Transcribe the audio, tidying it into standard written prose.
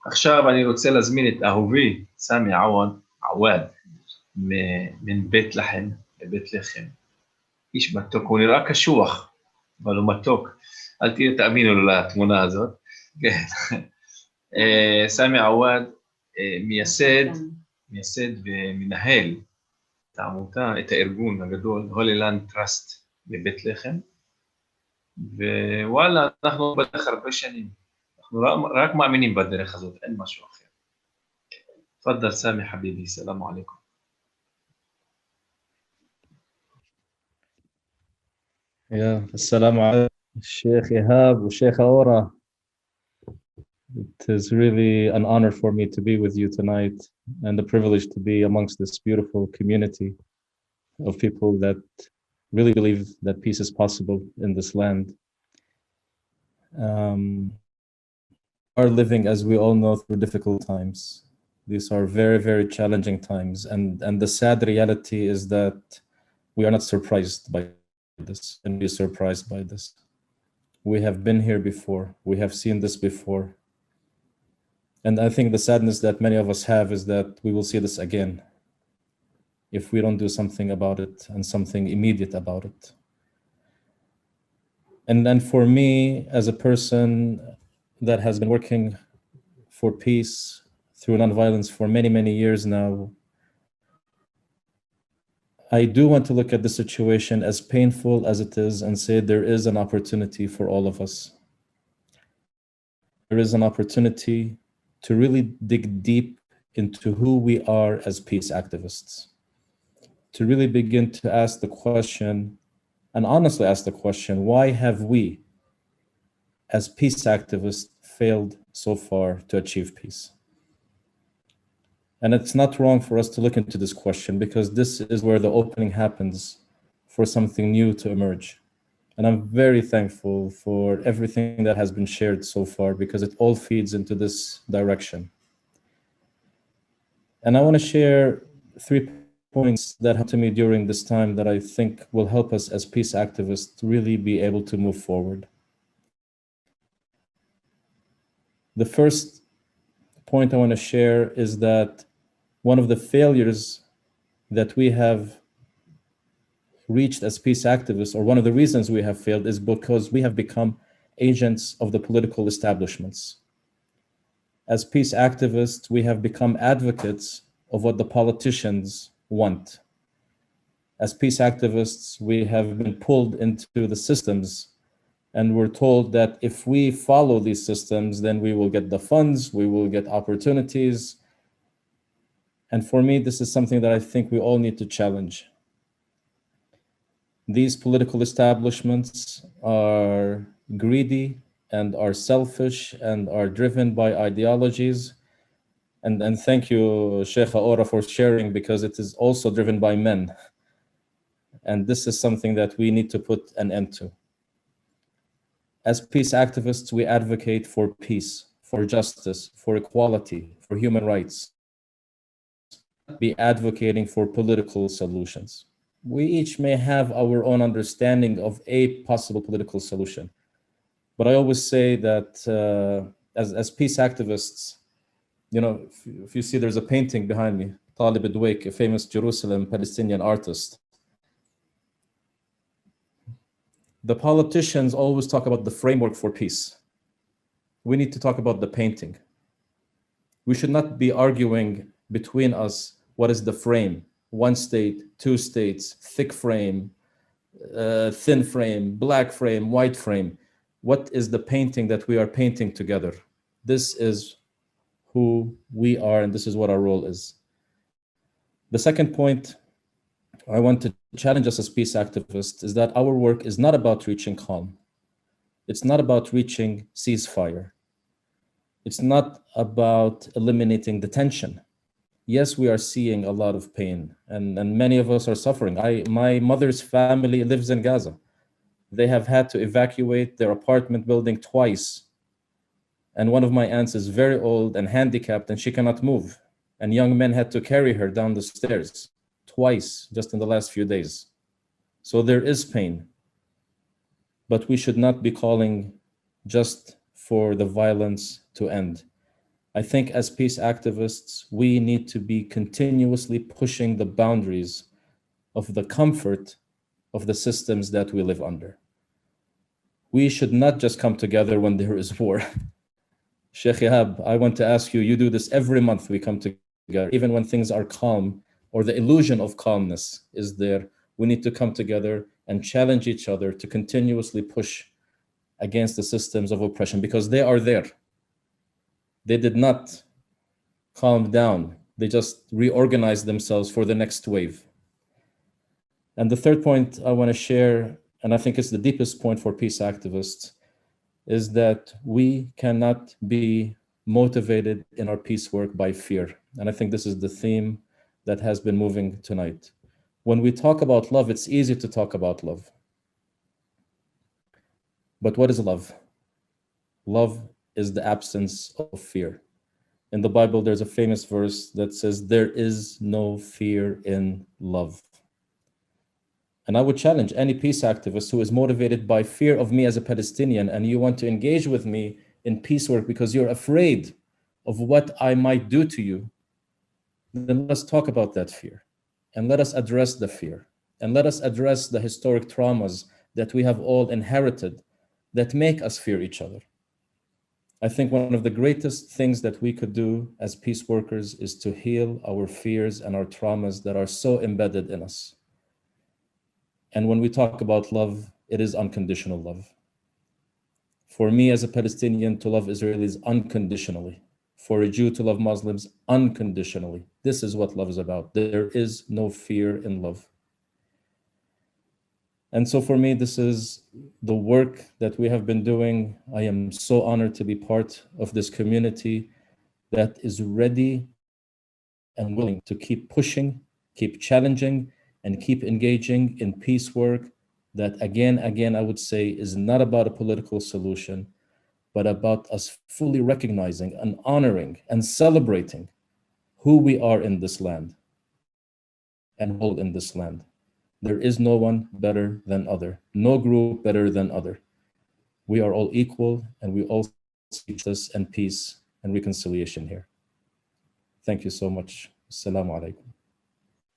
עכשיו אני רוצה להזמין את אהובי, סמי עווד, מן בית לחם, בבית לחם. איש מתוק, הוא נראה קשוח, אבל הוא מתוק. אל תאמינו לו לתמונה הזאת. סמי עווד מייסד ומנהל את העמותה, את הארגון הגדול, Holyland Trust בבית לחם. ווואלה, אנחנו בדרך הרבה שנים. אנחנו רק מאמינים בדרך הזאת, אין משהו אחר. תפדל סמי חביבי, סלאם עליכם. Assalamu alaikum, Sheikh Ihab and Sheikh Aora. It is really an honor for me to be with you tonight and a privilege to be amongst this beautiful community of people that really believe that peace is possible in this land. Are living, as we all know, through difficult times. These are very, very challenging times. And the sad reality is that we are not surprised by this and be surprised by this. We have been here before. We have seen this before. And I think the sadness that many of us have is that we will see this again if we don't do something about it and something immediate about it. And then for me, as a person that has been working for peace through nonviolence for many, many years now, I do want to look at the situation as painful as it is and say there is an opportunity for all of us. There is an opportunity to really dig deep into who we are as peace activists, to really begin to ask the question, and honestly ask the question, why have we, as peace activists, failed so far to achieve peace? And it's not wrong for us to look into this question because this is where the opening happens for something new to emerge. And I'm very thankful for everything that has been shared so far because it all feeds into this direction. And I want to share 3 points that happened to me during this time that I think will help us as peace activists to really be able to move forward. The first point I want to share is that one of the failures that we have reached as peace activists, or one of the reasons we have failed, is because we have become agents of the political establishments. As peace activists, we have become advocates of what the politicians want. As peace activists, we have been pulled into the systems and we're told that if we follow these systems, then we will get the funds, we will get opportunities. And for me, this is something that I think we all need to challenge. These political establishments are greedy and are selfish and are driven by ideologies. And thank you, Sheikh Aora, for sharing, because it is also driven by men. And this is something that we need to put an end to. As peace activists, we advocate for peace, for justice, for equality, for human rights. Be advocating for political solutions. We each may have our own understanding of a possible political solution. But I always say that as peace activists, you know, if you see there's a painting behind me, Talib Adwaik, a famous Jerusalem Palestinian artist. The politicians always talk about the framework for peace. We need to talk about the painting. We should not be arguing between us what is the frame. 1 state, 2 states, thick frame, thin frame, black frame, white frame. What is the painting that we are painting together? This is who we are, and this is what our role is. The second point I want to challenge us as peace activists is that our work is not about reaching calm. It's not about reaching ceasefire. It's not about eliminating the tension. Yes, we are seeing a lot of pain, and many of us are suffering. My mother's family lives in Gaza. They have had to evacuate their apartment building twice. And one of my aunts is very old and handicapped, and she cannot move. And young men had to carry her down the stairs twice just in the last few days. So there is pain. But we should not be calling just for the violence to end. I think as peace activists, we need to be continuously pushing the boundaries of the comfort of the systems that we live under. We should not just come together when there is war. Sheikh Ihab, I want to ask you, you do this every month, we come together, even when things are calm or the illusion of calmness is there, we need to come together and challenge each other to continuously push against the systems of oppression because they are there. They did not calm down. They just reorganized themselves for the next wave. And the third point I want to share, and I think it's the deepest point for peace activists, is that we cannot be motivated in our peace work by fear. And I think this is the theme that has been moving tonight. When we talk about love, it's easy to talk about love. But what is love? Love is the absence of fear. In the Bible, there's a famous verse that says, there is no fear in love. And I would challenge any peace activist who is motivated by fear of me as a Palestinian, and you want to engage with me in peace work because you're afraid of what I might do to you, then let's talk about that fear. And let us address the fear. And let us address the historic traumas that we have all inherited that make us fear each other. I think one of the greatest things that we could do as peace workers is to heal our fears and our traumas that are so embedded in us. And when we talk about love, it is unconditional love. For me as a Palestinian, to love Israelis unconditionally. For a Jew to love Muslims unconditionally. This is what love is about. There is no fear in love. And so for me, this is the work that we have been doing. I am so honored to be part of this community that is ready and willing to keep pushing, keep challenging, and keep engaging in peace work that again, I would say is not about a political solution, but about us fully recognizing and honoring and celebrating who we are in this land and hold in this land. There is no one better than other, no group better than other. We are all equal and we all seek justice and peace and reconciliation here. Thank you so much. Assalamu alaikum.